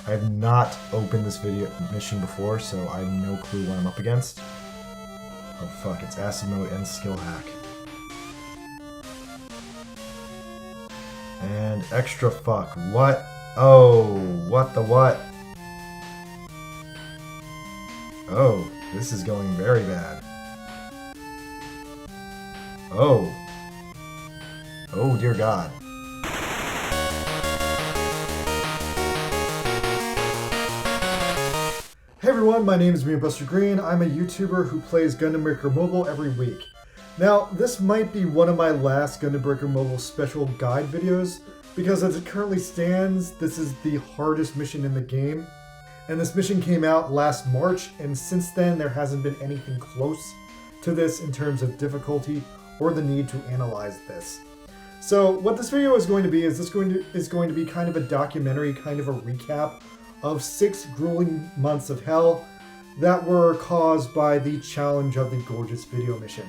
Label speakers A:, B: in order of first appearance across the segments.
A: I have not opened this mission before, so I have no clue what I'm up against. Oh fuck, it's acid mode and skill hack. And extra fuck. What? Oh, what the what? Oh, this is going very bad. Oh. Oh, dear God. Hey everyone, my name is Buster Green. I'm a YouTuber who plays Gundam Breaker Mobile every week. Now, this might be one of my last Gundam Breaker Mobile special guide videos, because as it currently stands, this is the hardest mission in the game. And this mission came out last March, and since then there hasn't been anything close to this in terms of difficulty or the need to analyze this. So what this video is going to be is going to be kind of a documentary, kind of a recap of 6 grueling months of hell that were caused by the challenge of the gorgeous video mission.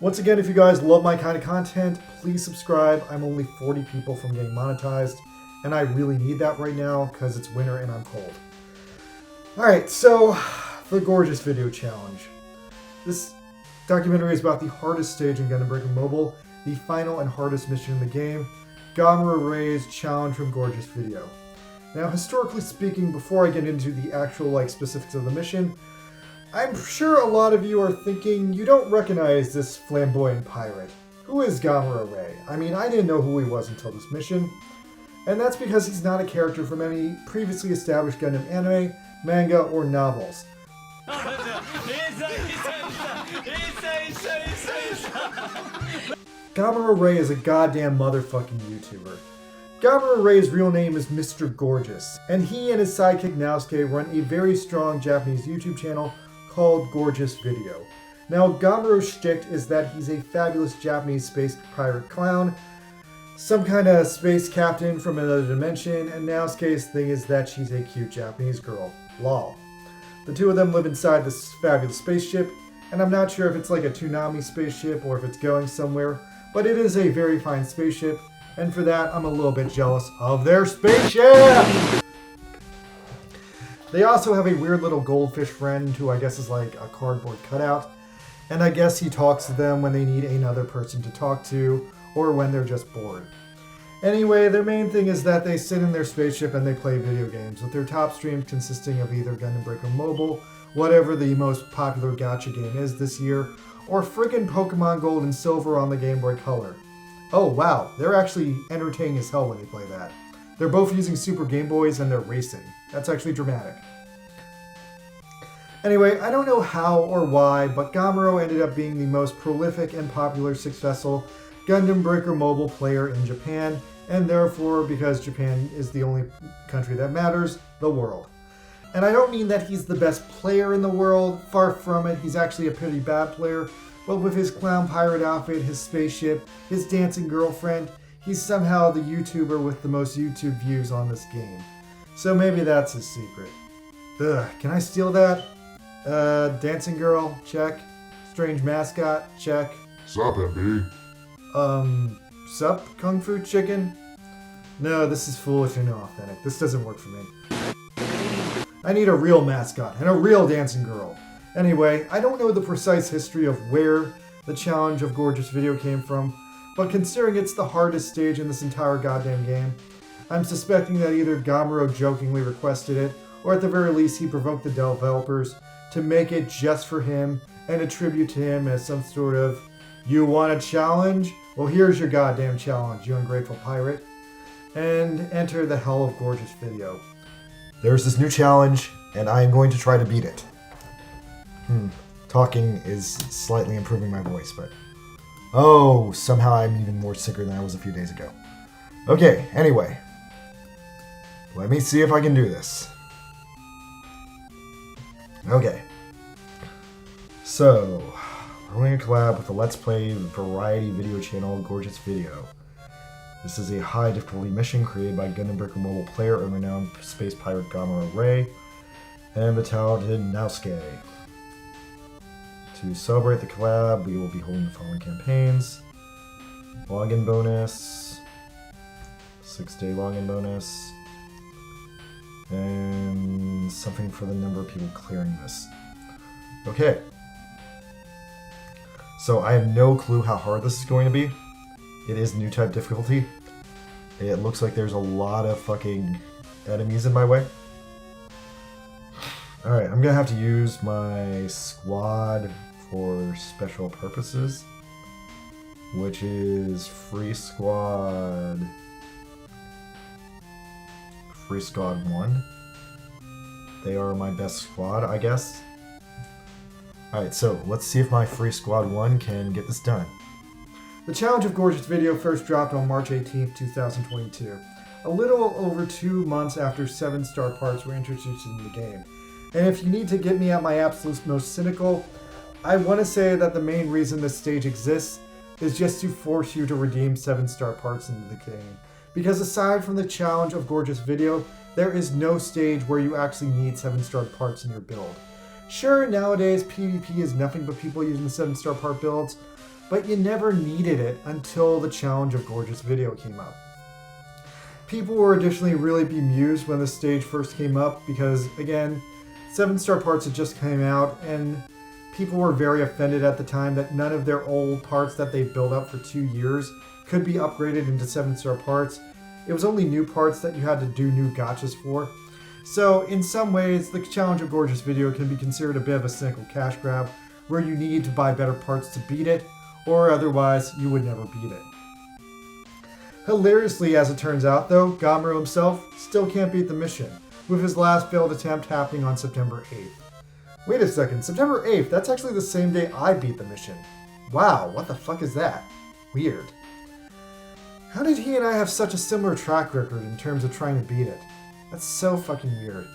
A: Once again, if you guys love my kind of content, please subscribe. I'm only 40 people from getting monetized, and I really need that right now because it's winter and I'm cold. Alright, so the gorgeous video challenge. This documentary is about the hardest stage in Gundam Breaker Mobile, the final and hardest mission in the game, Gamera Ray's challenge from gorgeous video. Now, historically speaking, before I get into the actual specifics of the mission, I'm sure a lot of you are thinking you don't recognize this flamboyant pirate. Who is Gamera Ray? I mean, I didn't know who he was until this mission, and that's because he's not a character from any previously established Gundam anime, manga, or novels. Gamera Ray is a goddamn motherfucking YouTuber. Gamera Ray's real name is Mr. Gorgeous, and he and his sidekick Naosuke run a very strong Japanese YouTube channel called Gorgeous Video. Now, Gamero's shtick is that he's a fabulous Japanese space pirate clown, some kind of space captain from another dimension, and Naosuke's thing is that she's a cute Japanese girl. Lol. The two of them live inside this fabulous spaceship, and I'm not sure if it's like a Toonami spaceship or if it's going somewhere, but it is a very fine spaceship, and for that, I'm a little bit jealous of their spaceship! They also have a weird little goldfish friend who I guess is like a cardboard cutout, and I guess he talks to them when they need another person to talk to, or when they're just bored. Anyway, their main thing is that they sit in their spaceship and they play video games, with their top streams consisting of either Gundam Breaker Mobile, whatever the most popular gacha game is this year, or friggin' Pokemon Gold and Silver on the Game Boy Color. Oh wow, they're actually entertaining as hell when they play that. They're both using Super Game Boys and they're racing. That's actually dramatic. Anyway, I don't know how or why, but Gamera ended up being the most prolific and popular successful Gundam Breaker Mobile player in Japan, and therefore, because Japan is the only country that matters, the world. And I don't mean that he's the best player in the world, far from it, he's actually a pretty bad player, but with his clown pirate outfit, his spaceship, his dancing girlfriend, he's somehow the YouTuber with the most YouTube views on this game. So maybe that's his secret. Ugh, can I steal that? Dancing girl, check. Strange mascot, check.
B: Sup, MB?
A: Sup, Kung Fu Chicken? No, this is foolish and inauthentic. This doesn't work for me. I need a real mascot and a real dancing girl. Anyway, I don't know the precise history of where the challenge of Gorgeous Video came from, but considering it's the hardest stage in this entire goddamn game, I'm suspecting that either Gamera jokingly requested it, or at the very least he provoked the developers to make it just for him and a tribute to him as some sort of, you want a challenge? Well, here's your goddamn challenge, you ungrateful pirate. And enter the hell of Gorgeous Video. There's this new challenge, and I am going to try to beat it. Talking is slightly improving my voice, but... Oh, somehow I'm even more sicker than I was a few days ago. Okay, anyway. Let me see if I can do this. Okay. So, we're running a collab with the Let's Play variety video channel, Gorgeous Video. This is a high difficulty mission created by Gundam Breaker Mobile player and renowned space pirate Gamera Ray and the talented Naosuke. To celebrate the collab, we will be holding the following campaigns. Login bonus, 6-day login bonus, And something for the number of people clearing this. Okay. So I have no clue how hard this is going to be. It is new type difficulty. It looks like there's a lot of fucking enemies in my way. Alright, I'm gonna have to use my squad for special purposes, which is Free Squad 1. They are my best squad, I guess. Alright, so let's see if my Free Squad 1 can get this done. The Challenge of Gorgeous video first dropped on March 18th, 2022, a little over 2 months after 7-star parts were introduced in the game. And if you need to get me at my absolute most cynical, I want to say that the main reason this stage exists is just to force you to redeem 7-star parts into the game. Because aside from the Challenge of Gorgeous video, there is no stage where you actually need 7-star parts in your build. Sure, nowadays PvP is nothing but people using 7-star part builds, but you never needed it until the Challenge of Gorgeous video came up. People were additionally really bemused when the stage first came up because, again, 7-star parts had just came out and people were very offended at the time that none of their old parts that they built up for 2 years could be upgraded into 7-star parts. It was only new parts that you had to do new gotchas for. So in some ways, the Challenge of Gorgeous video can be considered a bit of a cynical cash grab where you need to buy better parts to beat it, or otherwise you would never beat it. Hilariously, as it turns out though, Gamero himself still can't beat the mission, with his last failed attempt happening on September 8th. Wait a second, September 8th, that's actually the same day I beat the mission. Wow, what the fuck is that? Weird. How did he and I have such a similar track record in terms of trying to beat it? That's so fucking weird.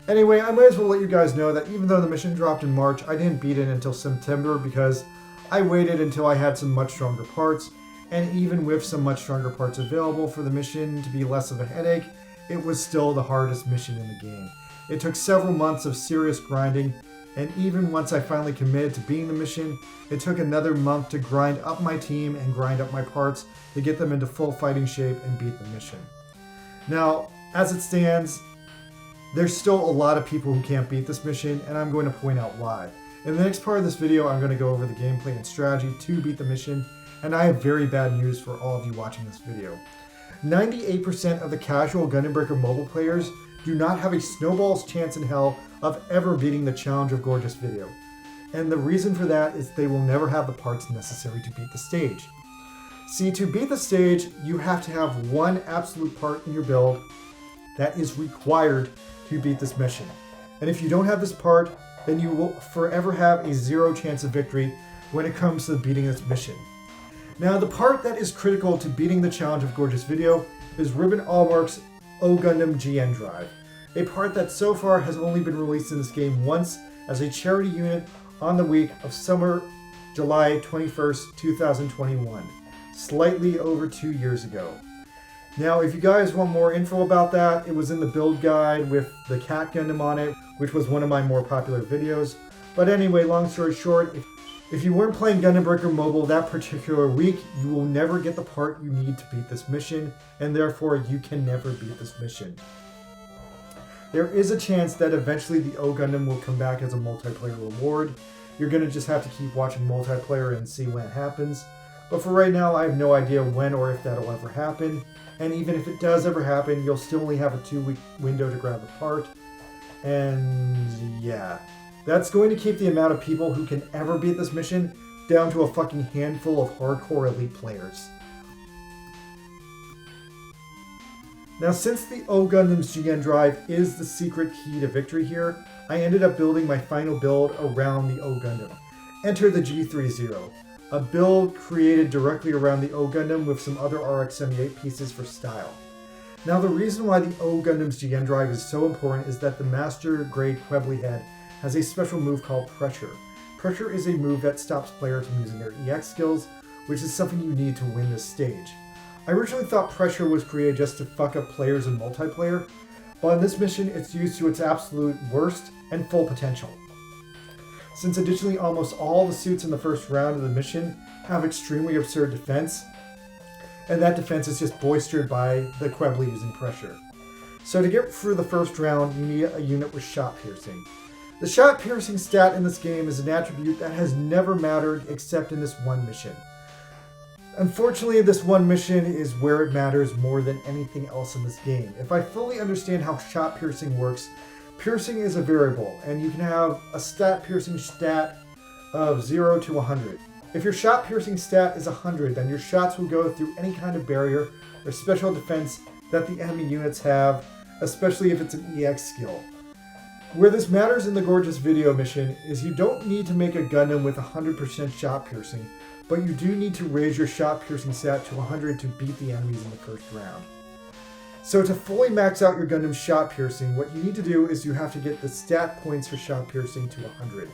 A: Anyway, I might as well let you guys know that even though the mission dropped in March, I didn't beat it until September because I waited until I had some much stronger parts, and even with some much stronger parts available for the mission to be less of a headache, it was still the hardest mission in the game. It took several months of serious grinding, and even once I finally committed to beating the mission, it took another month to grind up my team and grind up my parts to get them into full fighting shape and beat the mission. Now, as it stands, there's still a lot of people who can't beat this mission, and I'm going to point out why. In the next part of this video, I'm going to go over the gameplay and strategy to beat the mission, and I have very bad news for all of you watching this video. 98% of the casual Gundam Breaker mobile players do not have a snowball's chance in hell of ever beating the Challenge of Gorgeous video. And the reason for that is they will never have the parts necessary to beat the stage. See, to beat the stage, you have to have one absolute part in your build that is required to beat this mission. And if you don't have this part, then you will forever have a 0 chance of victory when it comes to beating this mission. Now, the part that is critical to beating the Challenge of Gorgeous video is Ribbon Allmark's O Gundam GN Drive, a part that so far has only been released in this game once as a charity unit on the week of summer, July 21st, 2021, slightly over 2 years ago. Now, if you guys want more info about that, it was in the build guide with the Cat Gundam on it, which was one of my more popular videos. But anyway, long story short, if you weren't playing Gundam Breaker Mobile that particular week, you will never get the part you need to beat this mission, and therefore you can never beat this mission. There is a chance that eventually the O Gundam will come back as a multiplayer reward. You're going to just have to keep watching multiplayer and see when it happens. But for right now, I have no idea when or if that'll ever happen. And even if it does ever happen, you'll still only have a 2-week window to grab the part. And yeah, that's going to keep the amount of people who can ever beat this mission down to a fucking handful of hardcore elite players. Now, since the O Gundam's GN Drive is the secret key to victory here, I ended up building my final build around the O Gundam. Enter the G30, a build created directly around the O Gundam with some other RX-78 pieces for style. Now, the reason why the O Gundam's GN Drive is so important is that the Master Grade Quebly head has a special move called Pressure. Pressure is a move that stops players from using their EX skills, which is something you need to win this stage. I originally thought Pressure was created just to fuck up players in multiplayer, but in this mission it's used to its absolute worst and full potential. Since additionally almost all the suits in the first round of the mission have extremely absurd defense, and that defense is just bolstered by the Quebly using Pressure. So to get through the first round, you need a unit with shot piercing. The shot piercing stat in this game is an attribute that has never mattered except in this one mission. Unfortunately, this one mission is where it matters more than anything else in this game. If I fully understand how shot piercing works, piercing is a variable, and you can have a stat piercing stat of 0 to 100. If your shot piercing stat is 100, then your shots will go through any kind of barrier or special defense that the enemy units have, especially if it's an EX skill. Where this matters in the Gorgeous Video mission is you don't need to make a Gundam with 100% shot piercing, but you do need to raise your shot piercing stat to 100 to beat the enemies in the first round. So to fully max out your Gundam's shot piercing, what you need to do is you have to get the stat points for shot piercing to 100.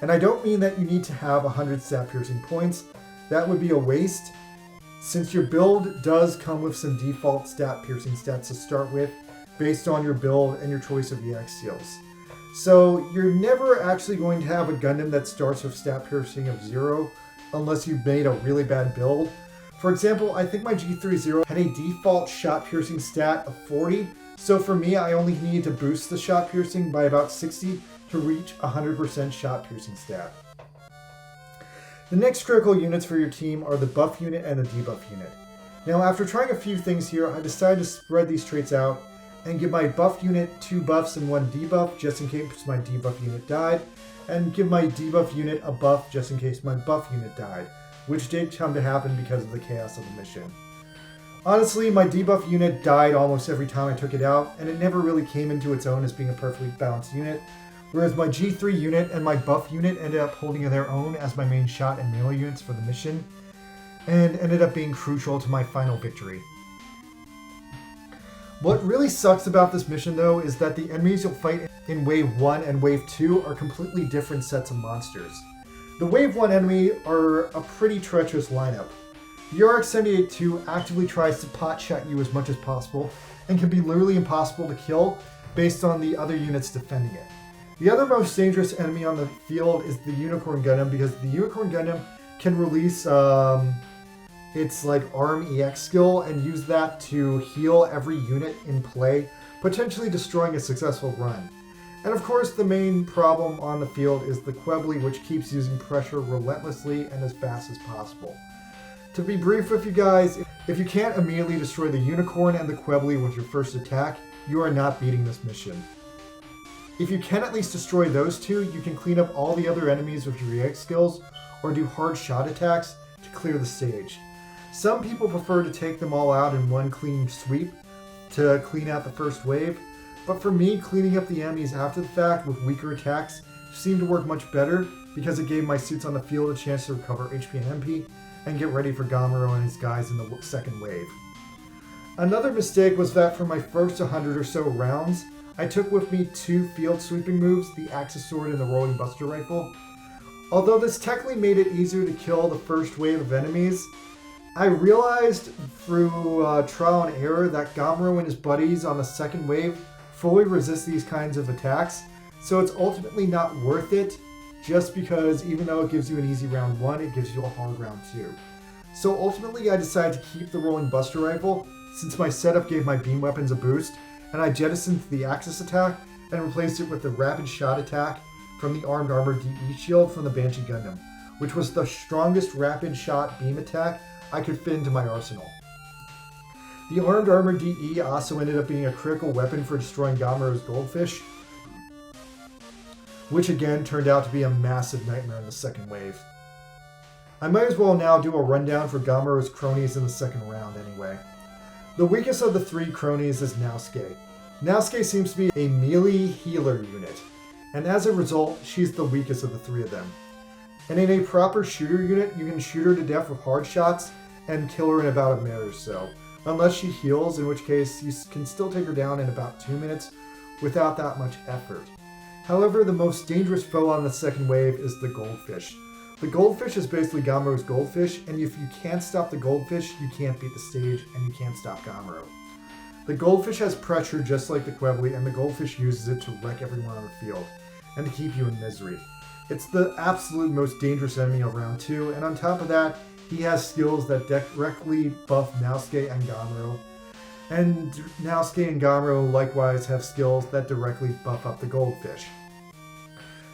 A: And I don't mean that you need to have 100 stat piercing points. That would be a waste, since your build does come with some default stat piercing stats to start with, based on your build and your choice of EX skills. So you're never actually going to have a Gundam that starts with stat piercing of 0 unless you've made a really bad build. For example, I think my G30 had a default shot piercing stat of 40, so for me I only needed to boost the shot piercing by about 60 to reach 100% shot piercing stat. The next critical units for your team are the buff unit and the debuff unit. Now after trying a few things here, I decided to spread these traits out and give my buff unit 2 buffs and 1 debuff just in case my debuff unit died, and give my debuff unit a buff just in case my buff unit died, which did come to happen because of the chaos of the mission. Honestly, my debuff unit died almost every time I took it out, and it never really came into its own as being a perfectly balanced unit, whereas my G3 unit and my buff unit ended up holding their own as my main shot and melee units for the mission, and ended up being crucial to my final victory. What really sucks about this mission though is that the enemies you'll fight in Wave 1 and Wave 2 are completely different sets of monsters. The Wave 1 enemy are a pretty treacherous lineup. The RX-78-2 actively tries to pot-shot you as much as possible and can be literally impossible to kill based on the other units defending it. The other most dangerous enemy on the field is the Unicorn Gundam, because the Unicorn Gundam can release its ARM EX skill and use that to heal every unit in play, potentially destroying a successful run. And of course the main problem on the field is the Quebly, which keeps using pressure relentlessly and as fast as possible. To be brief with you guys, if you can't immediately destroy the Unicorn and the Quebly with your first attack, you are not beating this mission. If you can at least destroy those two, you can clean up all the other enemies with your EX skills, or do hard shot attacks to clear the stage. Some people prefer to take them all out in one clean sweep to clean out the first wave, but for me, cleaning up the enemies after the fact with weaker attacks seemed to work much better, because it gave my suits on the field a chance to recover HP and MP and get ready for Gamero and his guys in the second wave. Another mistake was that for my first 100 or so rounds, I took with me 2 field sweeping moves, the Axis Sword and the Rolling Buster Rifle. Although this technically made it easier to kill the first wave of enemies, I realized through trial and error that Gamero and his buddies on the second wave fully resist these kinds of attacks, so it's ultimately not worth it, just because even though it gives you an easy round 1, it gives you a hard round 2. So ultimately I decided to keep the Rolling Buster Rifle, since my setup gave my beam weapons a boost, and I jettisoned the Axis attack and replaced it with the Rapid Shot attack from the Armed Armor DE shield from the Banshee Gundam, which was the strongest rapid shot beam attack I could fit into my arsenal. The Armed Armor DE also ended up being a critical weapon for destroying Gamero's Goldfish, which again turned out to be a massive nightmare in the second wave. I might as well now do a rundown for Gamero's cronies in the second round anyway. The weakest of the 3 cronies is Naosuke. Naosuke seems to be a melee healer unit, and as a result, she's the weakest of the 3 of them. And in a proper shooter unit, you can shoot her to death with hard shots and kill her in about a minute or so, unless she heals, in which case you can still take her down in about 2 minutes without that much effort. However, the most dangerous foe on the second wave is the Goldfish. The Goldfish is basically Gamero's Goldfish, and if you can't stop the Goldfish, you can't beat the stage, and you can't stop Gamero. The Goldfish has pressure just like the Quebly, and the Goldfish uses it to wreck everyone on the field, and to keep you in misery. It's the absolute most dangerous enemy of round 2, and on top of that, he has skills that directly buff Naosuke and Gamero. And Naosuke and Gamero likewise have skills that directly buff up the goldfish.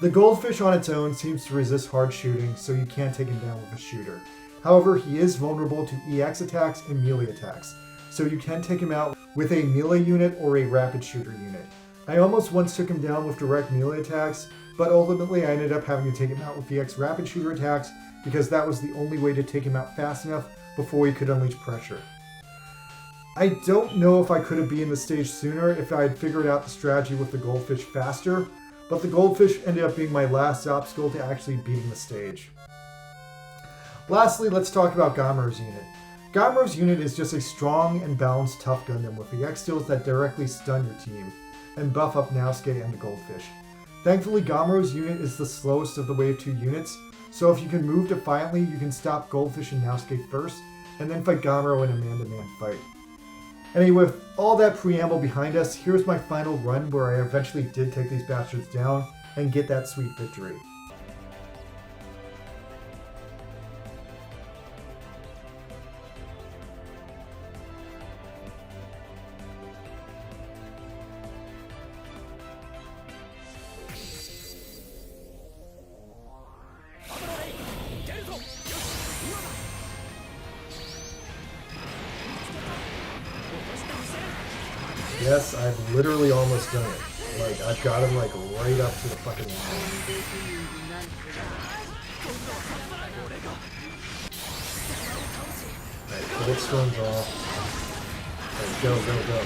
A: The goldfish on its own seems to resist hard shooting, so you can't take him down with a shooter. However, he is vulnerable to EX attacks and melee attacks, so you can take him out with a melee unit or a rapid shooter unit. I almost once took him down with direct melee attacks, but ultimately I ended up having to take him out with EX rapid shooter attacks because that was the only way to take him out fast enough before he could unleash pressure. I don't know if I could have beaten the stage sooner if I had figured out the strategy with the goldfish faster, but the goldfish ended up being my last obstacle to actually beating the stage. Lastly, let's talk about Gamero's unit. Gamero's unit is just a strong and balanced tough Gundam with the X skills that directly stun your team and buff up Naosuke and the goldfish. Thankfully, Gamero's unit is the slowest of the Wave 2 units, so if you can move defiantly, you can stop Goldfish and Naosuke first, and then fight Gamero in a man-to-man fight. Anyway, with all that preamble behind us, here's my final run where I eventually did take these bastards down and get that sweet victory. Yes, I've literally almost done it. Like, I've got him like right up to the fucking line. Alright, bullet storms off. Alright, go, go, go.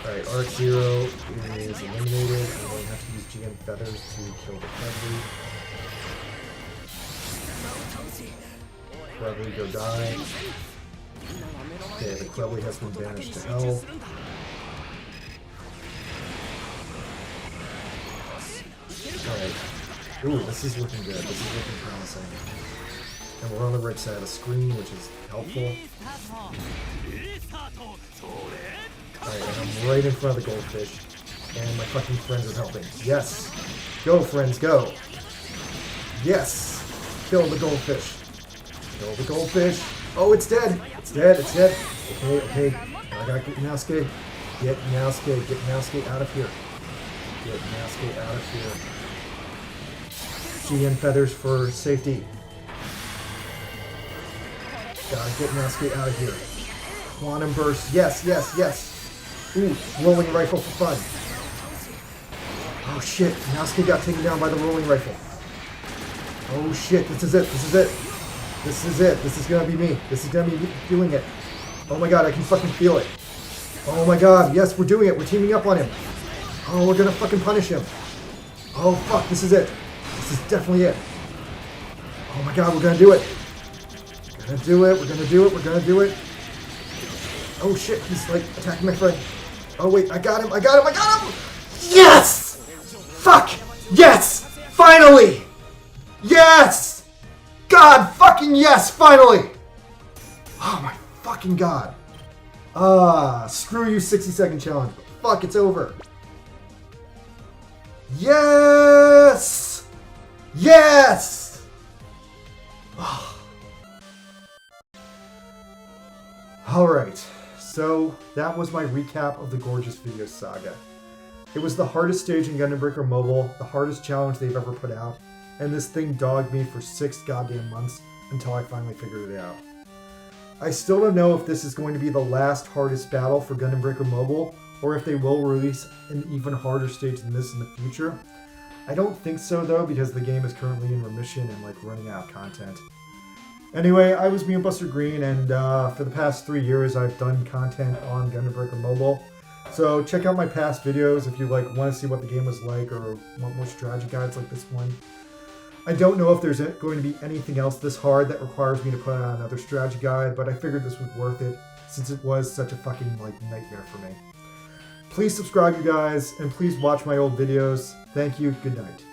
A: Alright, Arc Zero is eliminated. I'm going to have to use GM Feathers to kill the Clevely. Clevely, go die. Okay, the Clevely has been banished to hell. Alright. Ooh, this is looking good. This is looking promising. And we're on the right side of the screen, which is helpful. Alright, and I'm right in front of the goldfish. And my fucking friends are helping. Yes! Go, friends, go! Yes! Kill the goldfish. Kill the goldfish. Oh, it's dead! It's dead, it's dead. Okay, okay. Now I gotta get Naosuke. Get Naosuke out of here. Get Naosuke out of here. GN Feathers for safety. Gotta get Naosuke out of here. Quantum Burst. Yes, yes, yes. Ooh, rolling rifle for fun. Oh shit, Naosuke got taken down by the rolling rifle. Oh shit, this is it, this is it. This is it. This is gonna be me. This is gonna be me doing it. Oh my god, I can fucking feel it. Oh my god, yes, we're doing it. We're teaming up on him. Oh, we're gonna fucking punish him. Oh fuck, this is it. This is definitely it. Oh my god, we're gonna do it. We're gonna do it. We're gonna do it. We're gonna do it. Oh shit, he's like attacking my friend. Oh wait, I got him. I got him. I got him. Yes! Fuck! Yes! Finally! Yes! God fucking yes, finally! Oh my fucking god. Screw you 60-second challenge. Fuck, it's over. Yes! Yes! Alright, so that was my recap of the Gorgeous Video Saga. It was the hardest stage in Gundam Breaker Mobile, the hardest challenge they've ever put out, and this thing dogged me for 6 goddamn months until I finally figured it out. I still don't know if this is going to be the last hardest battle for Gundam Breaker Mobile, or if they will release an even harder stage than this in the future. I don't think so though, because the game is currently in remission and like running out of content. Anyway, I was Buster Green, and for the past 3 years I've done content on Gundam Breaker Mobile. So check out my past videos if you want to see what the game was like or want more strategy guides like this one. I don't know if there's going to be anything else this hard that requires me to put out another strategy guide, but I figured this was worth it since it was such a fucking nightmare for me. Please subscribe, you guys, and please watch my old videos. Thank you. Good night.